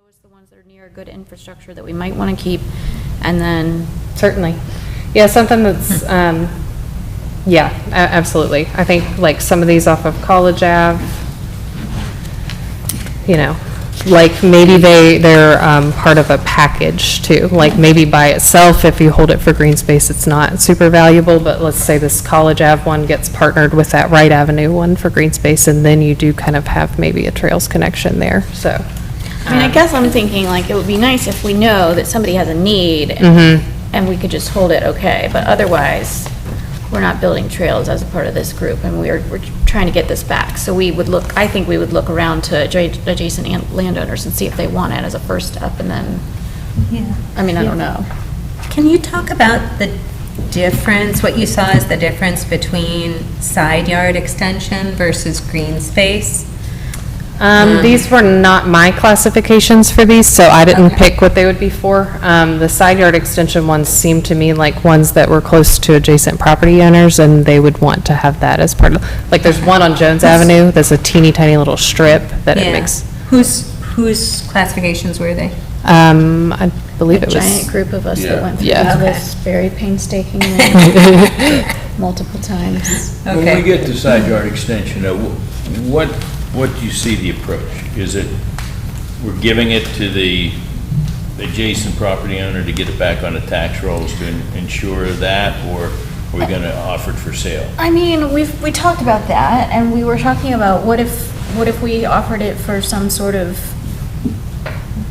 those, the ones that are near good infrastructure that we might want to keep, and then. Certainly. Yeah, something that's, yeah, absolutely. I think like some of these off of College Ave, you know, like maybe they're part of a package too. Like maybe by itself, if you hold it for green space, it's not super valuable, but let's say this College Ave one gets partnered with that Wright Avenue one for green space, and then you do kind of have maybe a trails connection there, so. I mean, I guess I'm thinking like it would be nice if we know that somebody has a need and we could just hold it okay, but otherwise, we're not building trails as a part of this group, and we're trying to get this back. So we would look, I think we would look around to adjacent landowners and see if they want it as a first step, and then, I mean, I don't know. Can you talk about the difference, what you saw as the difference between side yard extension versus green space? These were not my classifications for these, so I didn't pick what they would be for. The side yard extension ones seemed to me like ones that were close to adjacent property owners, and they would want to have that as part of, like there's one on Jones Avenue, there's a teeny tiny little strip that it makes. Whose classifications were they? I believe it was. A giant group of us that went through this very painstakingly multiple times. When we get to side yard extension, what do you see the approach? Is it, we're giving it to the adjacent property owner to get it back on the tax rolls to ensure that, or are we gonna offer it for sale? I mean, we talked about that, and we were talking about what if we offered it for some sort of,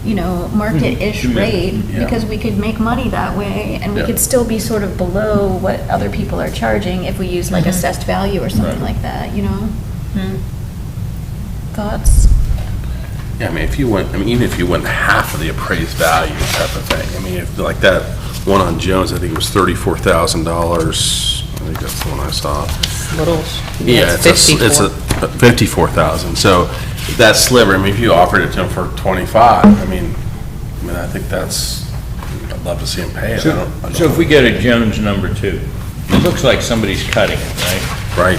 you know, market-ish rate, because we could make money that way, and we could still be sort of below what other people are charging if we use like assessed value or something like that, you know? Thoughts? Yeah, I mean, if you went, I mean, even if you went half of the appraised value type of thing, I mean, if like that one on Jones, I think it was $34,000. I think that's the one I saw. Little, Yeah, it's a 54,000. So that sliver, I mean, if you offered it to them for 25, I mean, I think that's, I'd love to see them pay it. So if we get a Jones number 2, it looks like somebody's cutting it, right? Right.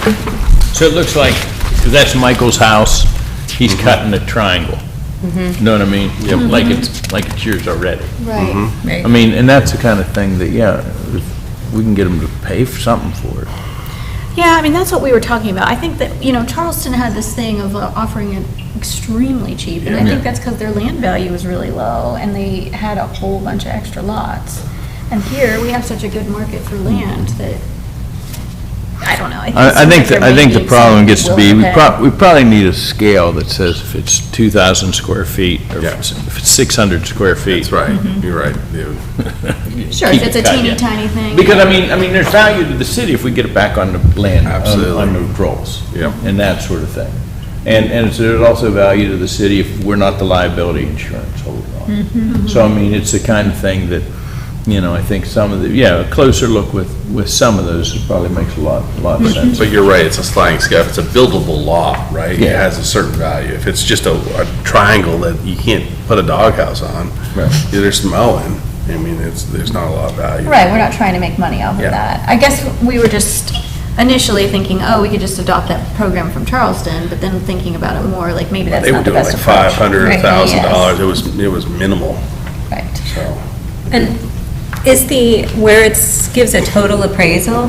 So it looks like, because that's Michael's house, he's cutting a triangle. You know what I mean? Like it's yours already. Right. I mean, and that's the kind of thing that, if we can get them to pay for something for it. Yeah, I mean, that's what we were talking about. I think that, you know, Charleston had this thing of offering it extremely cheap, and I think that's because their land value was really low, and they had a whole bunch of extra lots. And here, we have such a good market for land that, I don't know. I think the problem gets to be, we probably need a scale that says if it's 2,000 square feet, or if it's 600 square feet. That's right. You're right. Sure, if it's a teeny tiny thing. Because, I mean, there's value to the city if we get it back on the land. Absolutely. On the rolls. Yep. And that sort of thing. And there's also value to the city if we're not the liability insurance holder on. So, I mean, it's the kind of thing that, you know, I think some of the, a closer look with some of those probably makes a lot of sense. But you're right, it's a sliding scale. It's a buildable lot, right? It has a certain value. If it's just a triangle that you can't put a doghouse on, there's mowing, I mean, there's not a lot of value. Right, we're not trying to make money off of that. I guess we were just initially thinking, oh, we could just adopt that program from Charleston, but then thinking about it more, like maybe that's not the best approach. They were doing like $500, $1,000. It was minimal. Right. So. And is where it gives a total appraisal,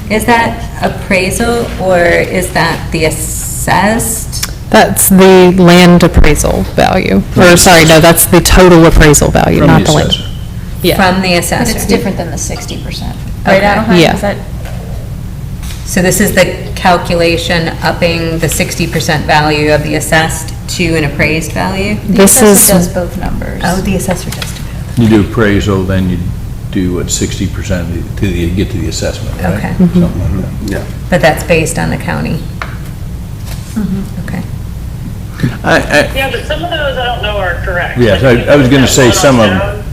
is that appraisal or is that the assessed? That's the land appraisal value, or sorry, no, that's the total appraisal value, not the land. From the assessor? But it's different than the 60%. Right, Adelheid? Yeah. So this is the calculation upping the 60% value of the assessed to an appraised value? The assessor does both numbers. Oh, the assessor does do both. You do appraisal, then you do what, 60% to get to the assessment, right? Okay. Something like that. Yeah. But that's based on the county? Okay. Yeah, but some of those I don't know are correct. Yes, I was going to say some of them.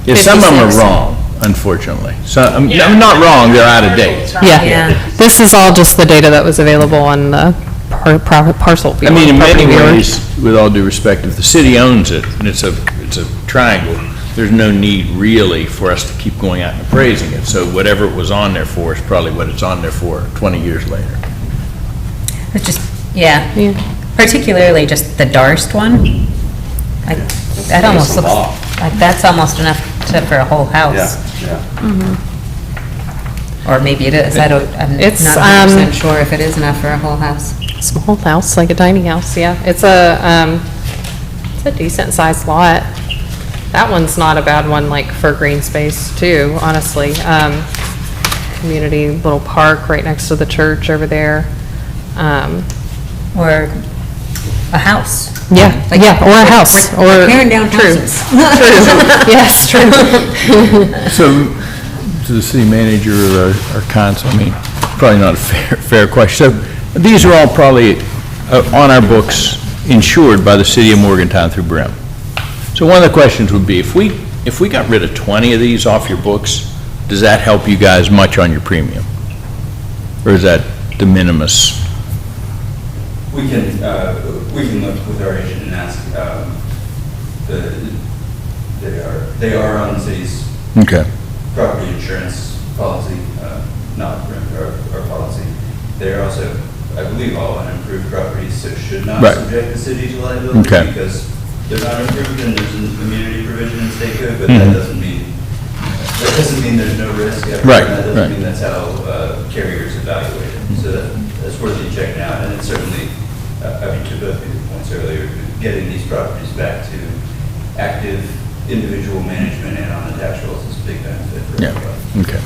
Yeah, some of them are wrong, unfortunately. So, I'm not wrong, they're out of date. Yeah, this is all just the data that was available on the parcel viewer. I mean, in many property viewer. ways, with all due respect, if the city owns it and it's a triangle, there's no need really for us to keep going out and appraising it. So whatever it was on there for is probably what it's on there for 20 years later. It's just, particularly just the Darst one. That almost That's a looks, lot. like that's almost enough for a whole house. Yeah. Or maybe it is, I'm It's, not 100% sure if it is enough for a whole house. Small house, like a tiny house, yeah. It's a decent sized lot. That one's not a bad one, like for green space too, honestly. Community little park right next to the church over there. Or a house. Yeah, Like, yeah, or a house, we're or. tearing down True. houses. Yes, true. So, to the city manager or council, I mean, probably not a fair question. So, these are all probably on our books, insured by the city of Morgantown through Brim. So one of the questions would be, if we got rid of 20 of these off your books, does that help you guys much on your premium? Or is that de minimis? We can look with our agent and ask, they are on the city's Okay. property insurance policy, not our policy. They're also, I believe, all unimproved properties, so should not Right. subject the city to liability. Okay. Because they're not improved and there's an immunity provision in state code, but that doesn't mean there's no risk ever. Right, That right. doesn't mean that's how carriers evaluate it. So that's worth you checking out. And it's certainly, I mean, to both of your points earlier, getting these properties back to active individual management and on the tax rolls is a big benefit for Yeah, everybody. okay.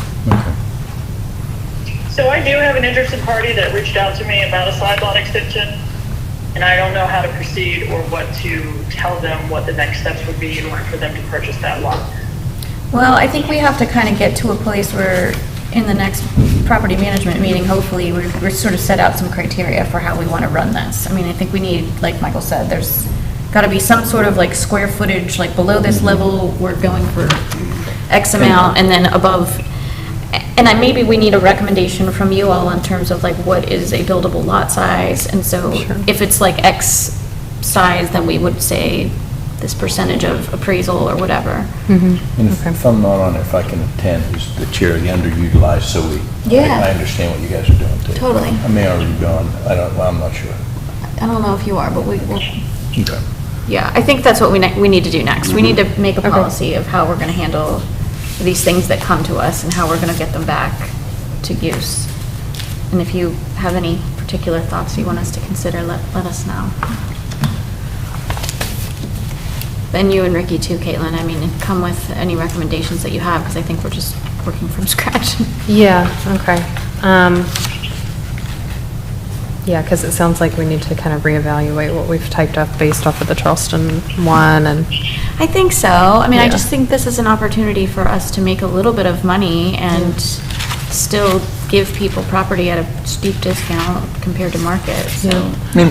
So I do have an interested party that reached out to me about a side lot extension, and I don't know how to proceed or what to tell them, what the next steps would be in order for them to purchase that lot. Well, I think we have to kind of get to a place where, in the next property management meeting, hopefully, we're sort of set out some criteria for how we want to run this. I mean, I think we need, like Michael said, there's got to be some sort of like square footage, like below this level, we're going for X amount, and then above. And maybe we need a recommendation from you all in terms of like what is a buildable lot size. And so if it's like X size, then we would say this percentage of appraisal or whatever. And if I'm not on it, if I can attend, who's the chair of the underutilized, so Yeah. I understand what you guys are doing too. Totally. I may already be on, I'm not sure. I don't know if you are, but we will. Okay. Yeah, I think that's what we need to do next. We need to make a policy of how we're going to handle these things that come to us and how we're going to get them back to use. And if you have any particular thoughts you want us to consider, let us know. And you and Ricky too, Caitlin, I mean, come with any recommendations that you have, because I think we're just working from scratch. Yeah, okay. Yeah, because it sounds like we need to kind of reevaluate what we've typed up based off of the Charleston one, and I think so. I mean, I Yeah. just think this is an opportunity for us to make a little bit of money and still give people property at a steep discount compared to market, so.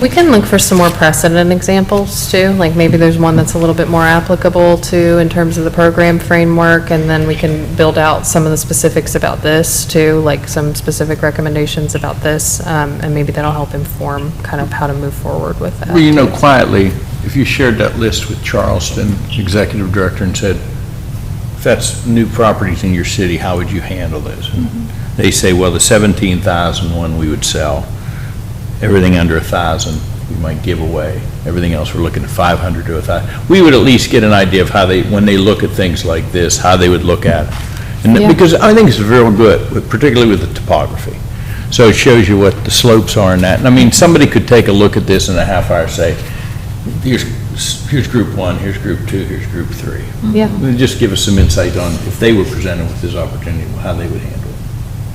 we can look for some more precedent examples too, like maybe there's one that's a little bit more applicable to in terms of the program framework, and then we can build out some of the specifics about this too, like some specific recommendations about this, and maybe that'll help inform kind of how to move forward with that. Well, you know, quietly, if you shared that list with Charleston Executive Director and said, if that's new properties in your city, how would you handle this? And they say, well, the 17,000 one we would sell, everything under 1,000 we might give away, everything else we're looking at 500 to 1,000. We would at least get an idea of how they, when they look at things like this, how they would look at it. And Yeah. because I think it's real good, particularly with the topography. So it shows you what the slopes are and that. And I mean, somebody could take a look at this in a half hour, say, here's group one, here's group two, here's group three. Yeah. It would just give us some insight on, if they were presented with this opportunity, how they would handle it.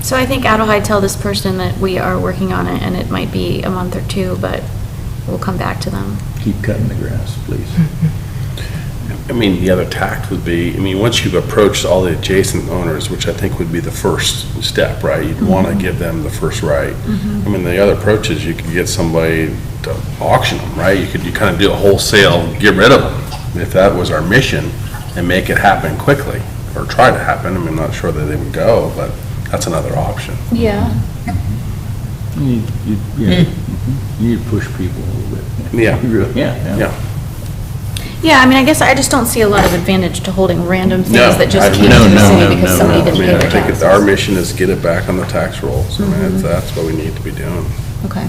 So I think Adelheid, tell this person that we are working on it, and it might be a month or two, but we'll come back to them. Keep cutting the grass, please. I mean, the other tact would be, I mean, once you've approached all the adjacent owners, which I think would be the first step, right? You'd want to give them the first right. I mean, the other approach is you could get somebody to auction them, right? You kind of do a wholesale, get rid of them, if that was our mission, and make it happen quickly, or try to happen. I mean, I'm not sure that they would go, but that's another option. Yeah. You need to push people a little bit. Yeah. You really- Yeah. Yeah. Yeah, I mean, I guess I just don't see a lot of advantage to holding random things No, that just I- came no, to the no, city no, because no, somebody I didn't mean, pay I their think taxes. our mission is get it back on the tax rolls. I mean, that's what we need to be doing. Okay.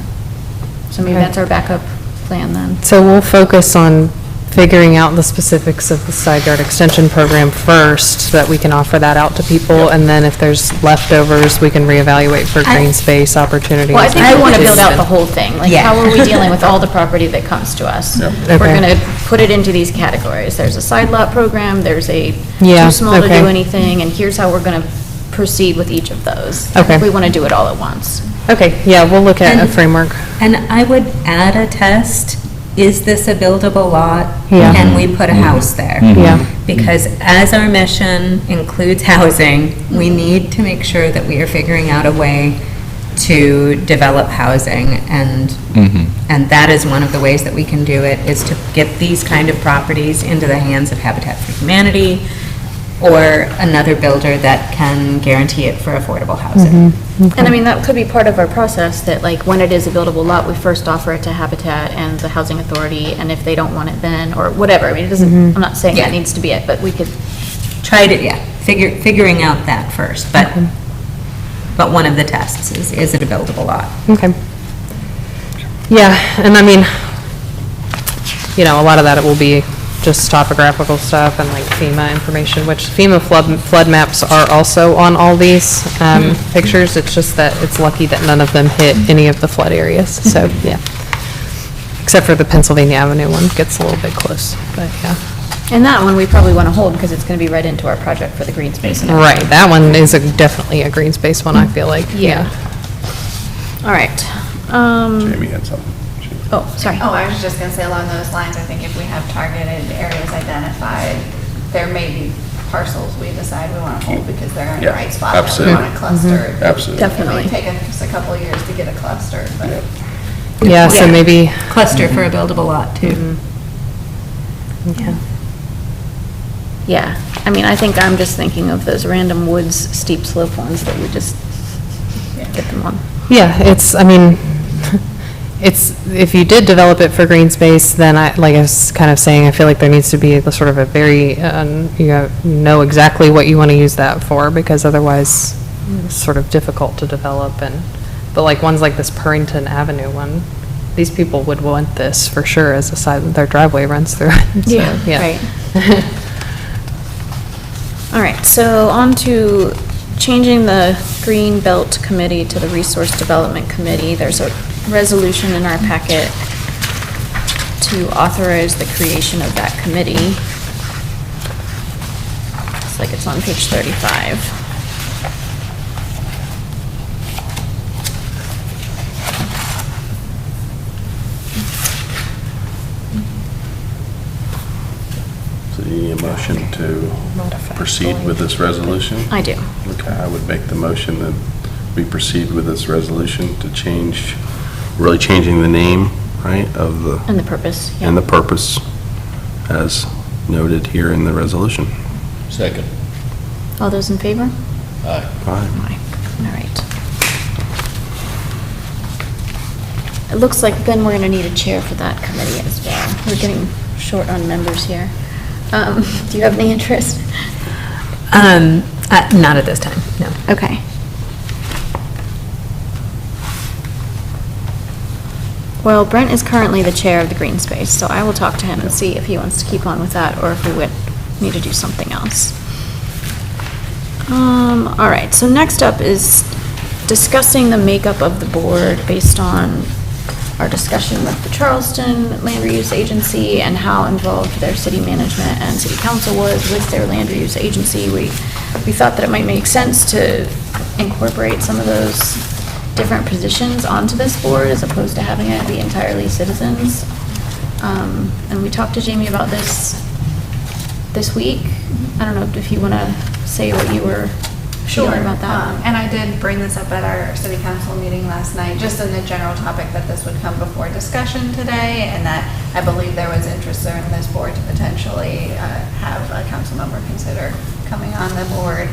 So maybe that's our backup plan then. So we'll focus on figuring out the specifics of the side yard extension program first, so that we can offer that out to people, and then if there's leftovers, we can reevaluate for green space opportunities. Well, I think we want to build out the whole thing. Like, Yeah. how are we dealing with all the property that comes to us? Okay. We're going to put it into these categories. There's a side lot program, there's a Yeah, too small to okay. do anything, and here's how we're going to proceed with each of those. I Okay. think we want to do it all at once. Okay, yeah, we'll look at a And- framework. And I would add a test, is this a buildable lot? Yeah. Can we put a house there? Yeah. Because as our mission includes housing, we need to make sure that we are figuring out a way to develop housing, and that is one of the ways that we can do it, is to get these kind of properties into the hands of Habitat for Humanity or another builder that can guarantee it for affordable housing. And I mean, that could be part of our process, that like, when it is a buildable lot, we first offer it to Habitat and the Housing Authority, and if they don't want it then, or whatever. I mean, it doesn't, I'm not saying that Yeah. needs to be it, but we could, Try to, figuring out that first, but one of the tests is it a buildable lot? Okay. Yeah, and I mean, you know, a lot of that it will be just topographical stuff and like FEMA information, which FEMA flood maps are also on all these pictures. It's just that it's lucky that none of them hit any of the flood areas, so, yeah. Except for the Pennsylvania Avenue one, gets a little bit close, but yeah. and that one we probably want to hold because it's going to be right into our project for the green space. and everything. Right, that one is definitely a green space one, I feel like, Yeah. All right. Jamie had something. Oh, sorry. Oh, I was just gonna say along those lines, I think if we have targeted areas identified, there may be parcels we decide we want to hold because they're in the Yeah, right spot. that absolutely. We want to cluster. Absolutely. Definitely. It may take us a couple of years to get a cluster, but. Yeah, so Yeah. maybe, Cluster for a buildable lot, too. yeah. Yeah, I mean, I think I'm just thinking of those random woods, steep slope ones that we just get them on. Yeah, it's, I mean, it's, if you did develop it for green space, then I, like I was kind of saying, I feel like there needs to be a sort of a very, know exactly what you want to use that for, because otherwise it's sort of difficult to develop and, but like ones like this Purrington Avenue one, these people would want this for sure as a side, their driveway runs through it. So, Right. All right, so on to changing the Green Belt Committee to the Resource Development Committee. There's a resolution in our packet to authorize the creation of that committee. It's like it's on page 35. So you need a motion to proceed with this resolution? I do. Okay, I would make the motion that we proceed with this resolution to change, really changing the name, right, of the, And the purpose, yeah. and the purpose as noted here in the resolution. Second. All those in favor? Aye. Fine. Aye. All right. It looks like, Ben, we're going to need a chair for that committee as well. We're getting short on members here. Do you have any interest? Not at this time, no. Okay. Well, Brent is currently the chair of the Green Space, so I will talk to him and see if he wants to keep on with that, or if we would need to do something else. All right, so next up is discussing the makeup of the board based on our discussion with the Charleston Land Reuse Agency and how involved their city management and city council was with their land reuse agency. We thought that it might make sense to incorporate some of those different positions onto this board as opposed to having it be entirely citizens. And we talked to Jamie about this week. I don't know if you want to say what you were feeling about that. And I did bring this up at our city council meeting last night, just in the general topic that this would come before discussion today, and that I believe there was interest there in this board to potentially have a council member consider coming on the board.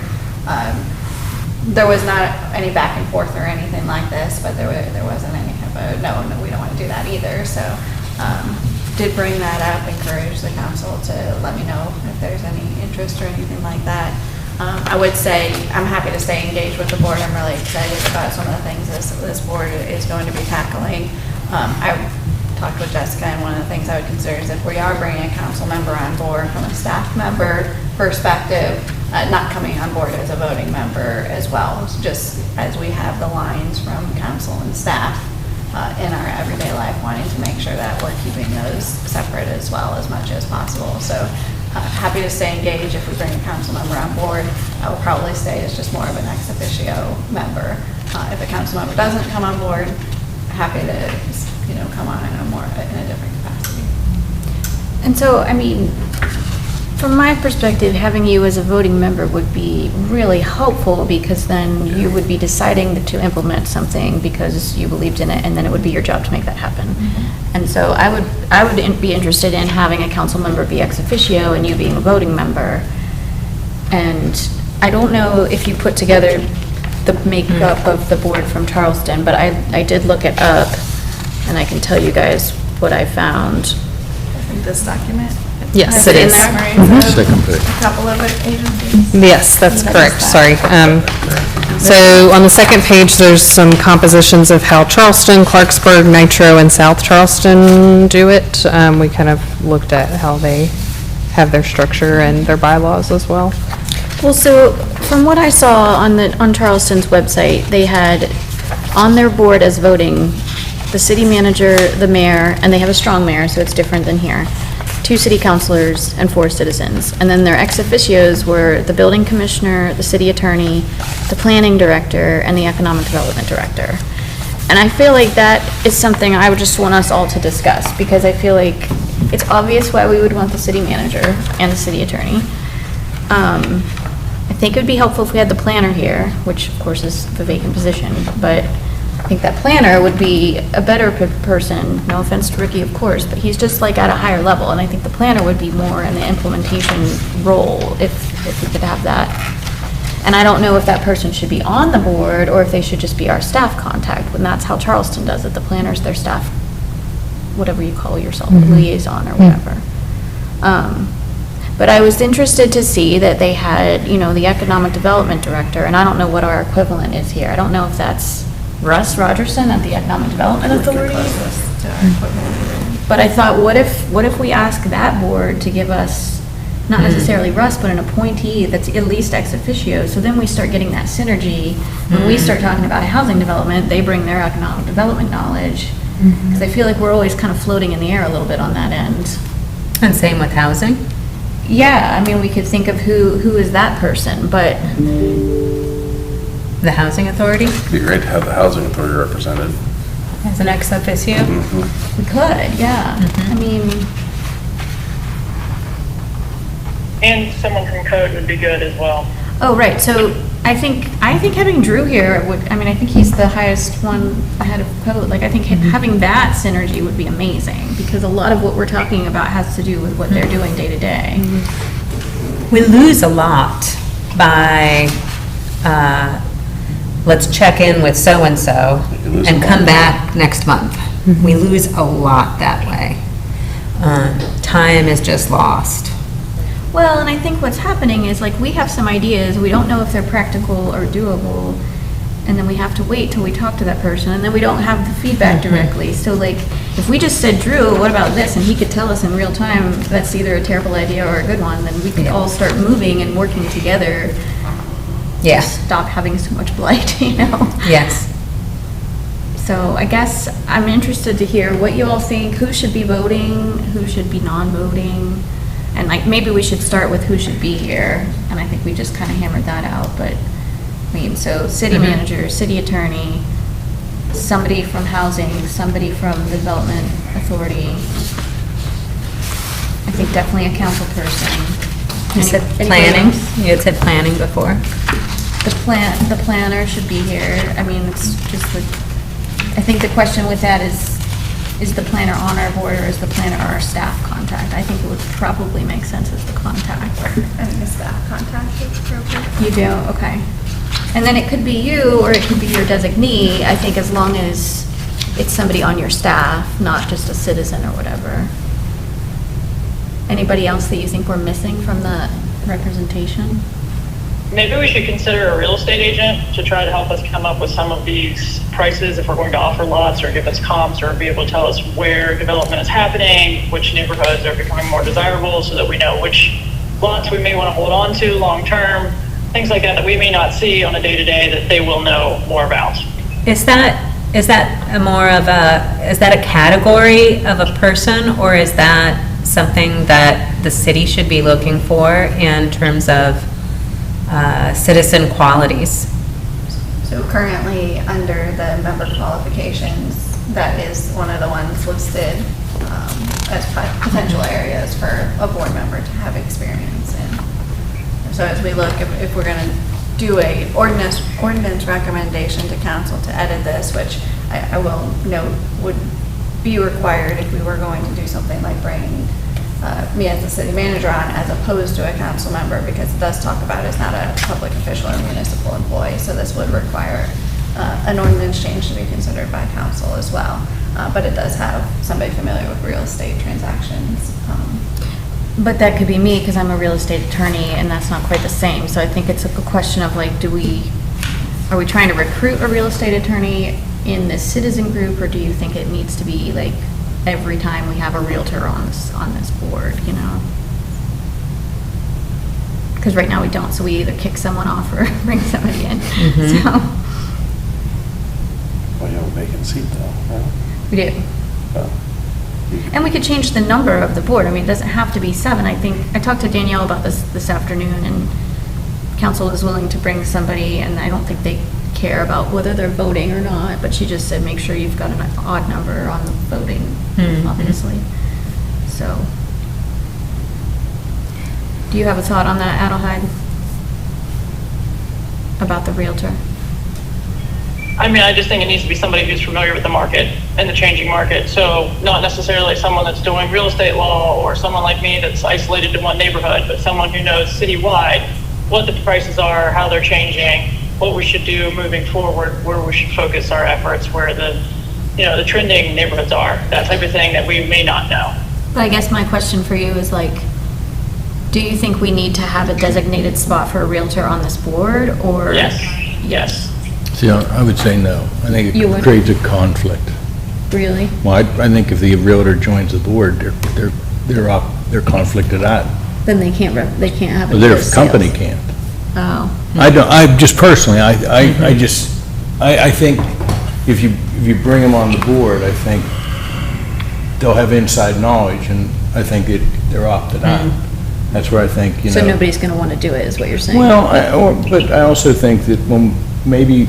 There was not any back and forth or anything like this, but there wasn't any kind of a, no, we don't want to do that either, so did bring that up, encourage the council to let me know if there's any interest or anything like that. I would say I'm happy to stay engaged with the board. I'm really excited about some of the things this board is going to be tackling. I talked with Jessica, and one of the things I would consider is if we are bringing a council member on board from a staff member perspective, not coming on board as a voting member as well, just as we have the lines from council and staff in our everyday life, wanting to make sure that we're keeping those separate as well as much as possible. So happy to stay engaged if we bring a council member on board. I will probably stay as just more of an ex officio member. If a council member doesn't come on board, happy to, come on in a different capacity. And so, I mean, from my perspective, having you as a voting member would be really helpful, because then you would be deciding to implement something because you believed in it, and then it would be your job to make that happen. And so I would be interested in having a council member be ex officio and you being a voting member. And I don't know if you put together the makeup of the board from Charleston, but I did look it up, and I can tell you guys what I found. I think this document. Yes, has it in is. there, right? So Second page. A couple of agencies. Yes, that's I correct, missed sorry. So on the second page, there's some compositions of how Charleston, Clarksburg, Nitro, and South Charleston do it. We kind of looked at how they have their structure and their bylaws as well. Well, so from what I saw on Charleston's website, they had on their board as voting, the city manager, the mayor, and they have a strong mayor, so it's different than here, 2 city councilors and 4 citizens. And then their ex officios were the building commissioner, the city attorney, the planning director, and the economic development director. And I feel like that is something I would just want us all to discuss, because I feel like it's obvious why we would want the city manager and the city attorney. I think it would be helpful if we had the planner here, which of course is the vacant position, but I think that planner would be a better person, no offense to Ricky, of course, but he's just like at a higher level, and I think the planner would be more in the implementation role if we could have that. And I don't know if that person should be on the board, or if they should just be our staff contact, and that's how Charleston does it. The planner's their staff, whatever you call yourself, liaison or whatever. But I was interested to see that they had, the economic development director, and I don't know what our equivalent is here. I don't know if that's Russ Rogerson at the Economic Development Authority. But I thought, what if we ask that board to give us, not necessarily Russ, but an appointee that's at least ex officio, so then we start getting that synergy. When we start talking about housing development, they bring their economic development knowledge. Because I feel like we're always kind of floating in the air a little bit on that end. And same with housing? Yeah, I mean, we could think of who is that person, but The housing authority It'd be great to have the housing authority represented. as an ex officio? we could, yeah. I mean, And someone from code would be good as well. oh, right, so I think having Drew here would, I think he's the highest one ahead of code. Like, I think having that synergy would be amazing, because a lot of what we're talking about has to do with what they're doing day to day. We lose a lot by, let's check in with so-and-so You lose a and lot. come back next month. We lose a lot that way. Time is just lost. Well, and I think what's happening is, like, we have some ideas, we don't know if they're practical or doable, and then we have to wait till we talk to that person, and then we don't have the feedback directly. So, like, if we just said, Drew, what about this, and he could tell us in real time that's either a terrible idea or a good one, then we could all start moving and working together. Yeah. Stop having so much blight, Yes. So I guess I'm interested to hear what you all think, who should be voting, who should be non-voting, and like, maybe we should start with who should be here, and I think we just kind of hammered that out, but, so city manager, city attorney, somebody from housing, somebody from the development authority, I think definitely a council person. You said Anybody planning, else? you had said planning before. The planner should be here. It's just like, I think the question with that is the planner on our board, or is the planner our staff contact? I think it would probably make sense as the contact. I think the staff contact is appropriate. You do, okay. And then it could be you, or it could be your designee, I think, as long as it's somebody on your staff, not just a citizen or whatever. Anybody else that you think we're missing from the representation? maybe we should consider a real estate agent to try to help us come up with some of these prices if we're going to offer lots or give us comps or be able to tell us where development is happening, which neighborhoods are becoming more desirable so that we know which lots we may want to hold on to long-term, things like that that we may not see on a day-to-day that they will know more about. Is that is that a category of a person, or is that something that the city should be looking for in terms of citizen qualities? So currently, under the member qualifications, that is one of the ones listed as potential areas for a board member to have experience in. So as we look, if we're going to do a ordinance recommendation to council to edit this, which I will note would be required if we were going to do something like bringing me as the city manager on as opposed to a council member, because it does talk about it's not a public official or municipal employee, so this would require an ordinance change to be considered by council as well. But it does have somebody familiar with real estate transactions. But that could be me, because I'm a real estate attorney, and that's not quite the same. So I think it's a question of like, are we trying to recruit a real estate attorney in this citizen group, or do you think it needs to be like every time we have a realtor on this board, you know? Because right now we don't, so we either kick someone off or bring somebody in. So Well, you have a vacant seat though, right? we do. Well, And we could change the number of the board. I mean, it doesn't have to be 7. I think, I talked to Danielle about this afternoon, and council is willing to bring somebody, and I don't think they care about whether they're voting or not, but she just said, make sure you've got an odd number on the voting, obviously. So, do you have a thought on that, Adelheid? About the realtor? I mean, I just think it needs to be somebody who's familiar with the market and the changing market. So not necessarily someone that's doing real estate law or someone like me that's isolated to one neighborhood, but someone who knows citywide what the prices are, how they're changing, what we should do moving forward, where we should focus our efforts, where the trending neighborhoods are, that type of thing that we may not know. But I guess my question for you is like, do you think we need to have a designated spot for a realtor on this board, or? Yes. See, I would say no. I think You it would? creates a conflict. Really? Well, I think if the realtor joins the board, they're conflicted out. Then they can't have it. Their list company sales. can't. Oh. I just personally, I think if you bring them on the board, I think they'll have inside knowledge, and I think they're opted out. That's where I think, So nobody's going to want to do it, is what you're saying? Well, but I also think that when maybe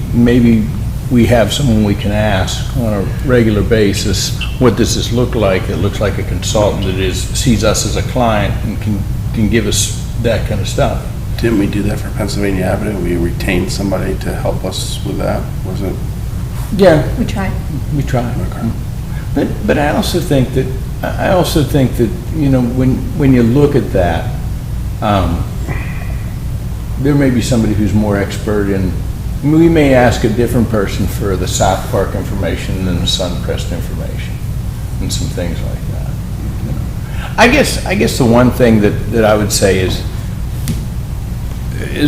we have someone we can ask on a regular basis, what does this look like? It looks like a consultant that sees us as a client and can give us that kind of stuff. Didn't we do that for Pennsylvania Avenue? We retained somebody to help us with that, was it? Yeah, We tried. we try. Okay. But I also think that, when you look at that, there may be somebody who's more expert in, we may ask a different person for the South Park information than the Suncrest information, and some things like that. I guess the one thing that I would say is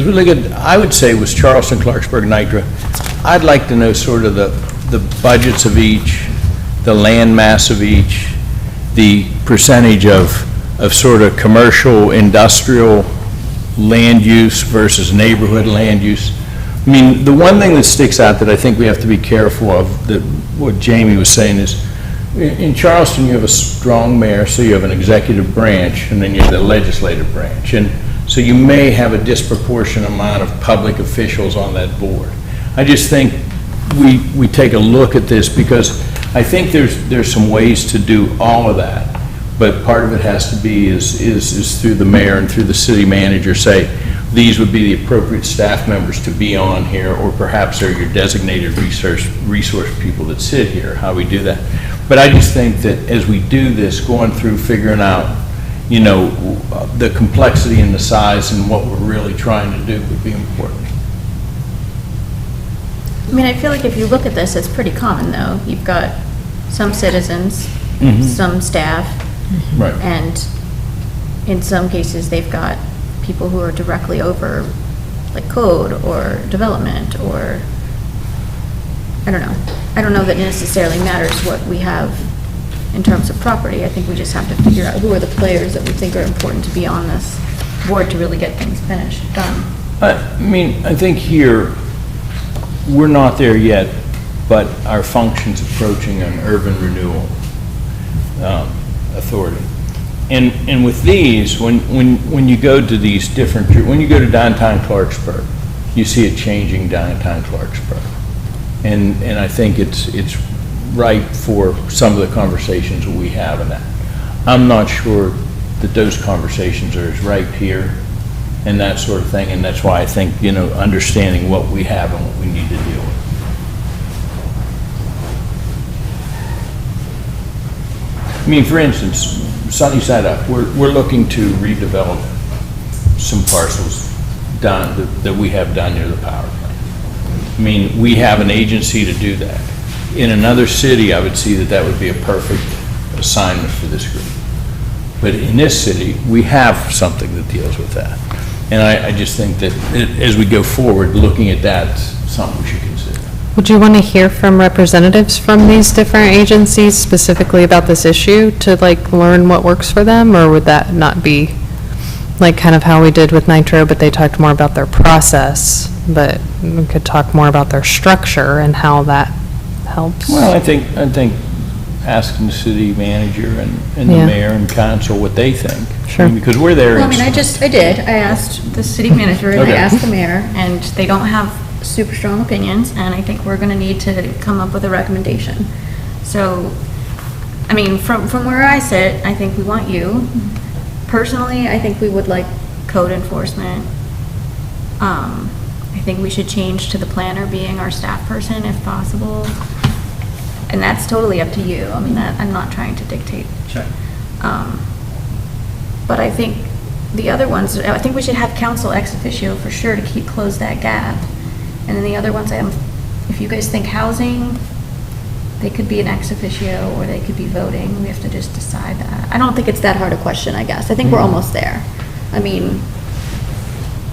really good, I would say, was Charleston, Clarksburg, Nitra. I'd like to know sort of the budgets of each, the land mass of each, the percentage of sort of commercial, industrial land use versus neighborhood land use. I mean, the one thing that sticks out that I think we have to be careful of, that what Jamie was saying is, in Charleston, you have a strong mayor, so you have an executive branch, and then you have the legislative branch. And so you may have a disproportionate amount of public officials on that board. I just think we take a look at this, because I think there's some ways to do all of that, but part of it has to be is through the mayor and through the city manager, say, these would be the appropriate staff members to be on here, or perhaps they're your designated resource people that sit here, how we do that. But I just think that as we do this, going through figuring out, the complexity and the size and what we're really trying to do would be important. I mean, I feel like if you look at this, it's pretty common, though. You've got some citizens, some staff, Right. and in some cases, they've got people who are directly over like code or development or, I don't know. I don't know that it necessarily matters what we have in terms of property. I think we just have to figure out who are the players that we think are important to be on this board to really get things finished, done. I mean, I think here, we're not there yet, but our function's approaching an urban renewal authority. And with these, when you go to these different, when you go to downtown Clarksburg, you see it changing downtown Clarksburg. And I think it's right for some of the conversations that we have in that. I'm not sure that those conversations are as ripe here and that sort of thing, and that's why I think, understanding what we have and what we need to deal with. I mean, for instance, sunny side up, we're looking to redevelop some parcels down, that we have down near the power plant. I mean, we have an agency to do that. In another city, I would see that would be a perfect assignment for this group. But in this city, we have something that deals with that. And I just think that as we go forward, looking at that, something we should consider. Would you want to hear from representatives from these different agencies specifically about this issue to like learn what works for them? Or would that not be like kind of how we did with Nitro, but they talked more about their process, but we could talk more about their structure and how that helps? Well, I think asking the city manager and the Yeah. mayor and council what they think. Sure. I mean, because we're there. Well, I mean, I did. I asked the city manager and I Okay. asked the mayor, and they don't have super strong opinions, and I think we're gonna need to come up with a recommendation. So, I mean, from where I sit, I think we want you. Personally, I think we would like code enforcement. I think we should change to the planner being our staff person if possible. And that's totally up to you. I mean, I'm not trying to dictate. Sure. But I think the other ones, I think we should have council ex officio for sure to close that gap. And then the other ones, if you guys think housing, they could be an ex officio or they could be voting. We have to just decide that. I don't think it's that hard a question, I guess. I think we're almost there. I mean,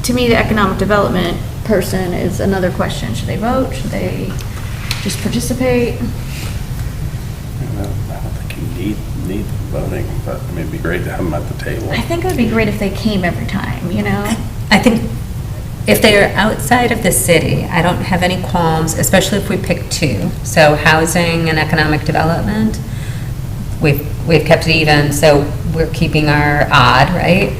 to me, the economic development person is another question. Should they vote? Should they just participate? I don't think you need voting, but I mean, it'd be great to have them at the table. I think it would be great if they came every time, you know? I think if they are outside of the city, I don't have any qualms, especially if we pick two. So housing and economic development, we've kept it even, so we're keeping our odd, right?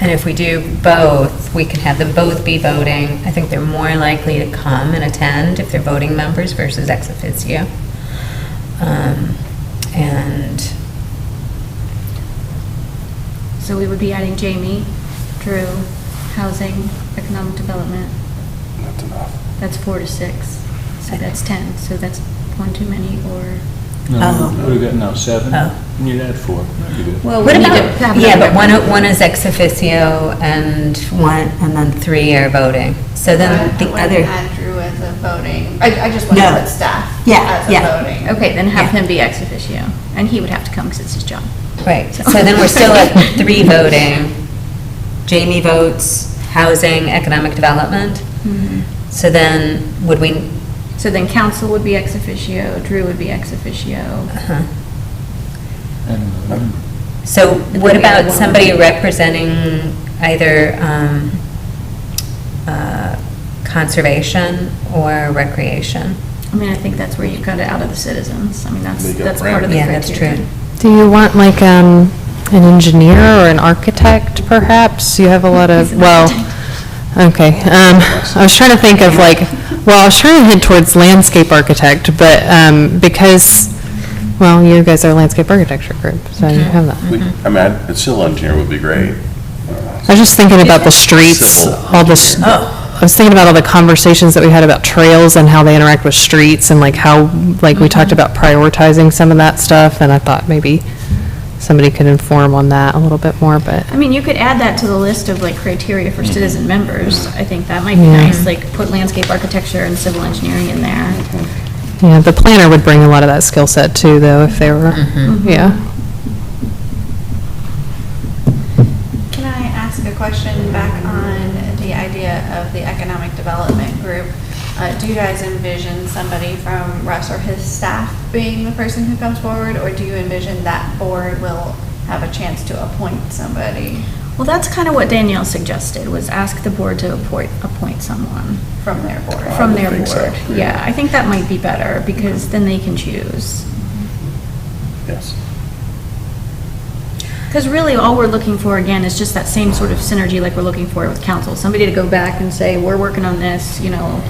And if we do both, we can have them both be voting. I think they're more likely to come and attend if they're voting members versus ex officio. And So we would be adding Jamie, Drew, housing, economic development. That's enough. That's 4 to 6. So that's 10. So that's one too many, or? No, what do we got now, 7? Oh. You need to add 4. That'd be good. Well, what we need about, to have yeah, but another- one is ex officio and then 3 are voting. So then the I wouldn't other, add Drew as a voting, I just want to No. put staff Yeah, as a yeah. voting. Okay, then have Yeah. him be ex officio. And he would have to come because it's his job. right, so then we're still at 3 voting. Jamie votes housing, economic development. So then would we, So then council would be ex officio, Drew would be ex officio. And, so then what we add about one somebody more. representing either conservation or recreation? I mean, I think that's where you cut it out of the citizens. I mean, They got that's part of the Yeah, criteria. that's true. Do you want like an engineer or an architect perhaps? You have a lot of, well, okay. I was trying to think of like, well, I was trying to head towards landscape architect, but because, well, you guys are a landscape architecture group, so you have that. I mean, a civil engineer would be great. I was just thinking about the streets, Civil all this, I was thinking about all the conversations that we had about trails and how they interact with streets and like how, like we talked about prioritizing some of that stuff, and I thought maybe somebody could inform on that a little bit more, but, I mean, you could add that to the list of like criteria for citizen members. I think that might be Yeah. nice, like put landscape architecture and civil engineering in there. yeah, the planner would bring a lot of that skill set too, though, if they were, yeah. Can I ask a question back on the idea idea of the economic development group, do you guys envision somebody from Russ or his staff being the person who comes forward, or do you envision that board will have a chance to appoint somebody Well, that's kind of what Danielle suggested, was ask the board to appoint someone from their board? from their think so, board. yeah. Yeah, I think that might be better, because then they can choose. Yes. Because really, all we're looking for, again, is just that same sort of synergy like we're looking for with council. Somebody to go back and say, we're working on this, you know,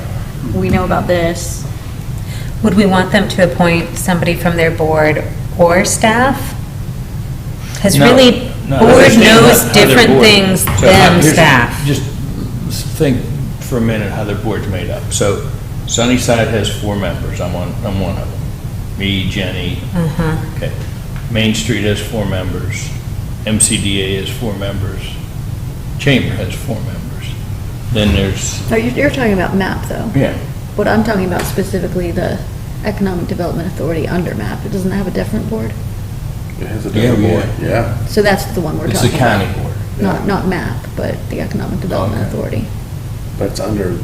we know about this. Would we want them to appoint somebody from their board or staff? Because No, really, no, board understand knows how their different board- things So than here's- staff. Just think for a minute how their board's made up. So Sunnyside has 4 members, I'm one of them. Me, Jenny. Okay. Main Street has 4 members. MCDA has 4 members. Chamber has 4 members. Then there's, Oh, you're talking about MAP, though. yeah, What I'm talking about specifically, the Economic Development Authority under MAP, it doesn't have a different board? It has a Yeah, different yeah. board, yeah. So that's the one we're it's the talking about. county board. Not MAP, but the Economic Development Okay. Authority. But it's under.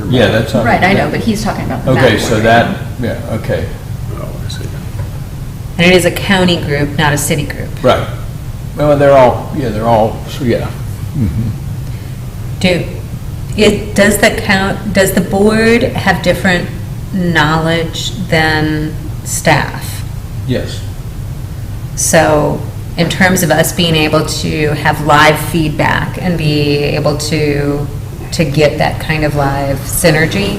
Yeah, that's. on- Right, I know, but he's talking about the MAP Okay, board so right that, now. yeah, okay, Oh, I see. And it is a county group, not a city group. right. Well, they're all, so yeah. Does the board have different knowledge than staff? Yes. So in terms of us being able to have live feedback and be able to get that kind of live synergy,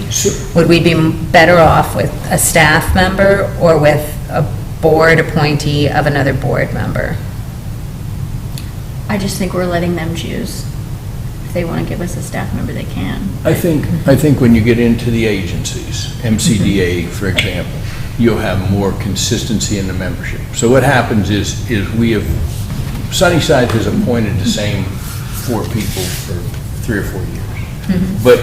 would we be better off with a staff member or with a board appointee of another board member? I just think we're letting them choose. If they want to give us a staff member, they can. I think when you get into the agencies, MCDA, for example, you'll have more consistency in the membership. So what happens is Sunnyside has appointed the same 4 people for 3 or 4 years. But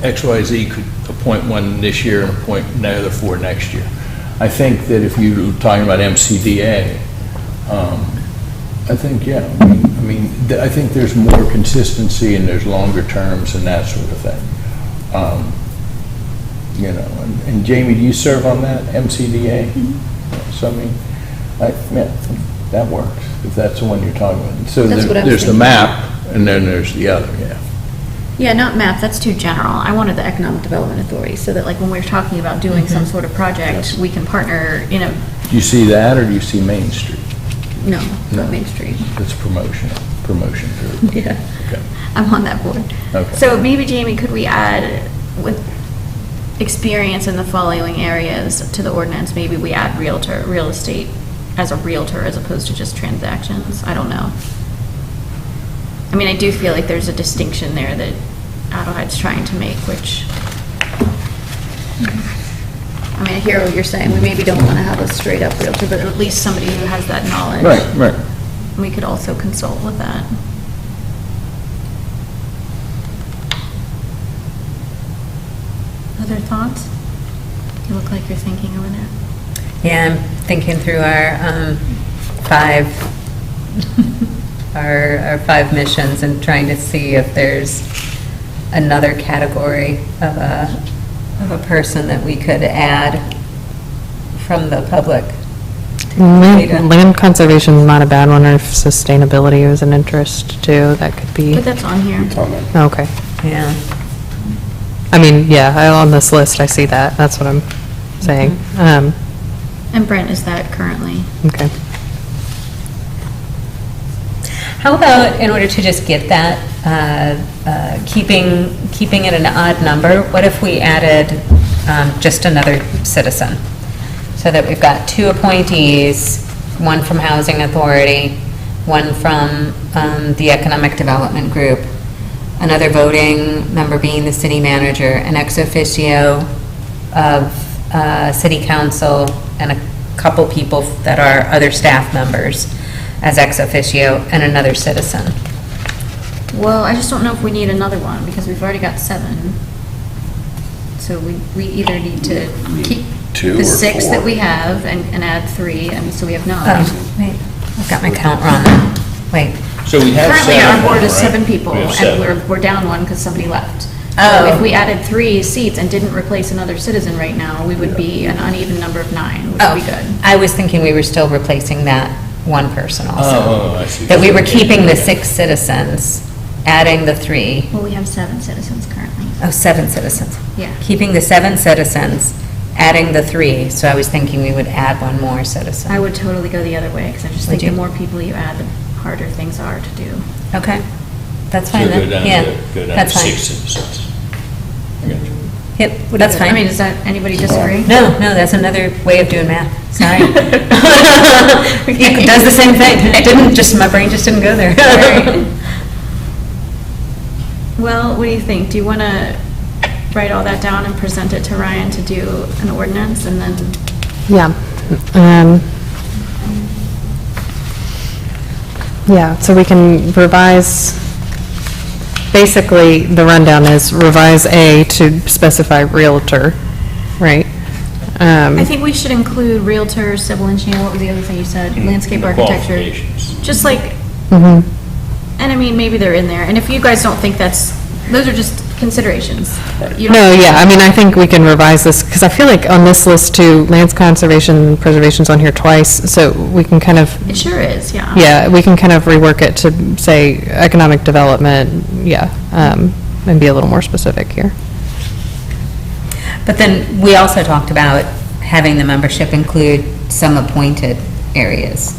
XYZ could appoint one this year and appoint another 4 next year. I think that if you're talking about MCDA, I think, yeah, I think there's more consistency and there's longer terms and that sort of thing. You know, and Jamie, do you serve on that, MCDA? So, yeah, that works, if that's the one you're talking about. So That's what I was there's the thinking. map, and then there's the other, yeah. Yeah, not MAP, that's too general. I wanted the Economic Development Authority, so that like when we're talking about doing some sort of project, we can partner, you know, Do you see that, or do you see Main Street? no, No. not Main Street. It's promotion group. Yeah. Okay. I'm on that board. Okay. So maybe, Jamie, could we add, with experience in the following areas to the ordinance, maybe we add real estate as a realtor as opposed to just transactions? I don't know. I mean, I do feel like there's a distinction there that Adelaide's trying to make, which, I mean, I hear what you're saying. We maybe don't want to have a straight up realtor, but at least somebody who has that knowledge. Right. We could also consult with that. Other thoughts? You look like you're thinking over there. Yeah, I'm thinking through our 5, our 5 missions and trying to see if there's another category of a person that we could add from the public. Land conservation is not a bad one, or if sustainability is an interest too, that could be, But that's on here. It's on there. okay. Yeah. I mean, yeah, on this list, I see that, that's what I'm saying. And Brent is that currently. Okay. How about, in order to just get that, keeping it an odd number, what if we added just another citizen? So that we've got 2 appointees, 1 from Housing Authority, 1 from the Economic Development Group, another voting member being the city manager, an ex officio of city council, and a couple people that are other staff members as ex officio, and another citizen. Well, I just don't know if we need another one, because we've already got 7. So we either need to keep 2 the or 6 that 4. we have and add 3, and so we have 9. Oh, wait, I've got my count wrong. Wait, So we have Currently, seven our board now, is right? 7 people, We have and seven. we're down one because somebody left. Oh. So if we added 3 seats and didn't replace another citizen right now, we would be an uneven number of 9, which would be good. I was thinking we were still replacing that one person also. Oh, I see. That we were keeping the 6 citizens, adding the 3. Well, we have 7 citizens currently. Oh, 7 citizens. Yeah. Keeping the 7 citizens, adding the 3, so I was thinking we would add one more citizen. I would totally go the other way, because I just Would think the you? more people you add, the harder things are to do. Okay, that's So fine go then, down yeah. to, go down to That's fine. 6 citizens. I got you. Yep, that's fine. I mean, does that, anybody disagree? No, that's another way of doing math, sorry. It does the same thing, it didn't, my brain just didn't go there. Alright. Well, what do you think? Do you want to write all that down and present it to Ryan to do an ordinance, and then, Yeah. Yeah, so we can revise, basically, the rundown is revise A to specify Realtor, right? I think we should include Realtor, civil engineer, what was the other thing you said? Landscape The architecture. qualifications. Just like, Mhm. and I mean, maybe they're in there, and if you guys don't think those are just considerations. You don't- No, yeah, I mean, I think we can revise this, because I feel like on this list too, lands conservation and preservation's on here twice, so we can kind of, It sure is, yeah. yeah, we can kind of rework it to say economic development, yeah, and be a little more specific here. But then, we also talked about having the membership include some appointed areas.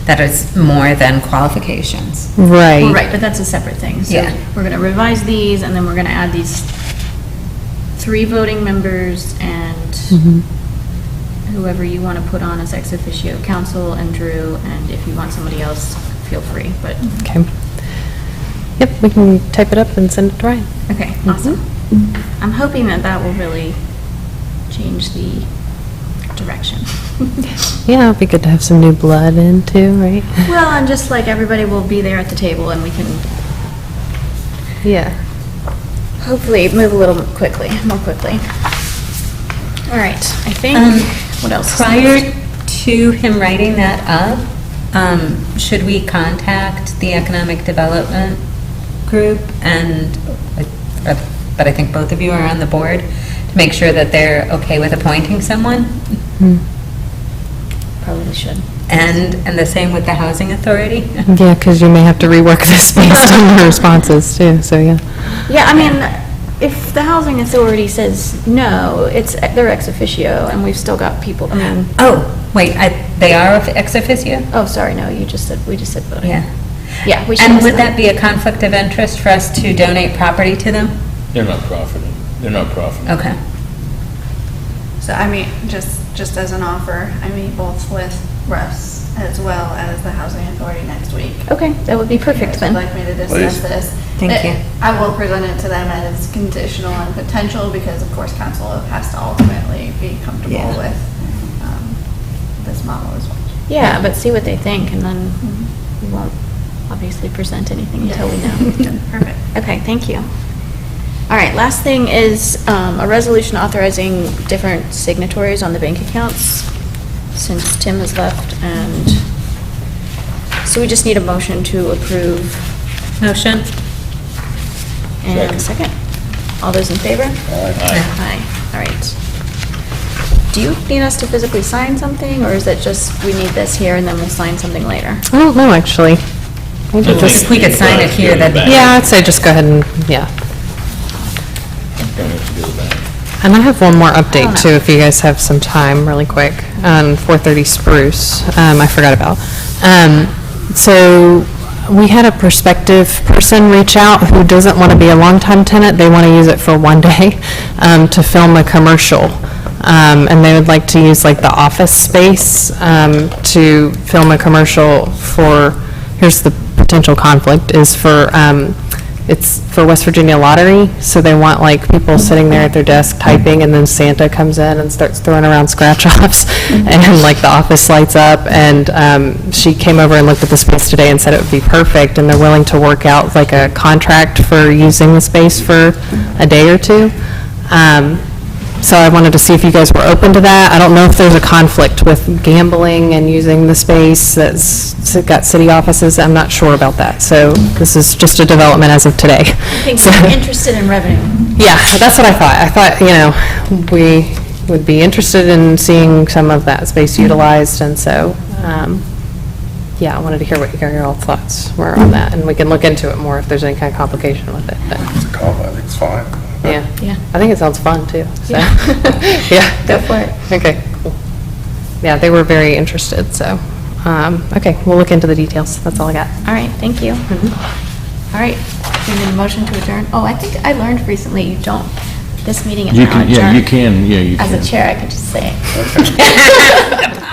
That is more than qualifications. Right. Well, right, but that's a separate thing. So Yeah. we're going to revise these, and then we're going to add these 3 voting members and whoever you want to put on as ex officio counsel, and Drew, and if you want somebody else, feel free, but, Okay. Yep, we can type it up and send it to Ryan. okay, awesome. I'm hoping that that will really change the direction. Yeah, it'd be good to have some new blood in too, right? Well, and just like everybody will be there at the table, and we can Yeah. hopefully move a little more quickly. All right, I think, what else? is Prior next? to him writing that up, should we contact the economic development group and, but I think both of you are on the board, to make sure that they're okay with appointing someone? Probably should. And the same with the housing authority? Yeah, because you may have to rework this based on the responses too, so yeah. Yeah, I mean, if the housing authority says no, they're ex officio, and we've still got people, I mean, Oh, wait, they are ex officio? oh, sorry, no, we just said voting. Yeah. Yeah, we should. And list would that be a conflict of interest for us to donate property to them? They're not profiting. They're not profiting. Okay. So I mean, just as an offer, I meet both with Russ as well as the housing authority next week. Okay, that would be perfect If then. you'd like me to discuss Please. this. Thank you. I will present it to them as conditional and potential, because of course council has to ultimately be comfortable Yeah. with this model as well. Yeah, but see what they think, and then we won't obviously present anything until we know. Perfect. Okay, thank you. All right, last thing is a resolution authorizing different signatories on the bank accounts, since Tim has left, and so we just need a motion to approve. Motion? And second. All those in favor? Aye. All right. Do you need us to physically sign something, or is it just, we need this here and then we'll sign something later? I don't know, actually. Maybe I just, think we could sign it here, Go then. back. yeah, I'd say just go ahead and, yeah. Don't have to go back. And I have one more update no. too, if you guys have some time, really quick, on 430 Spruce, I forgot about. So, we had a prospective person reach out who doesn't want to be a longtime tenant, they want to use it for one day, to film a commercial. And they would like to use like the office space, to film a commercial for, here's the potential conflict, is for, it's for West Virginia Lottery, so they want like people sitting there at their desk typing, and then Santa comes in and starts throwing around scratch-offs, and like the office lights up, and she came over and looked at the space today and said it would be perfect, and they're willing to work out like a contract for using the space for a day or two. So I wanted to see if you guys were open to that. I don't know if there's a conflict with gambling and using the space that's got city offices. I'm not sure about that. So this is just a development as of today. I think So- we're interested in revenue. Yeah, that's what I thought. I thought, we would be interested in seeing some of that space utilized, and so, yeah, I wanted to hear what your all thoughts were on that, and we can look into it more if there's any kind of complication with it, but, It's a call, I think it's fine. yeah. Yeah. I think it sounds fun, too, so. Yeah. Yeah. Go for it. Okay, cool. Yeah, they were very interested, so, okay, we'll look into the details. That's all I got. All right, thank you. All right, we need a motion to adjourn. Oh, I think I learned recently you don't, this meeting is You now can, adjourned. yeah, you can, yeah, you can. As a chair, I could just say it.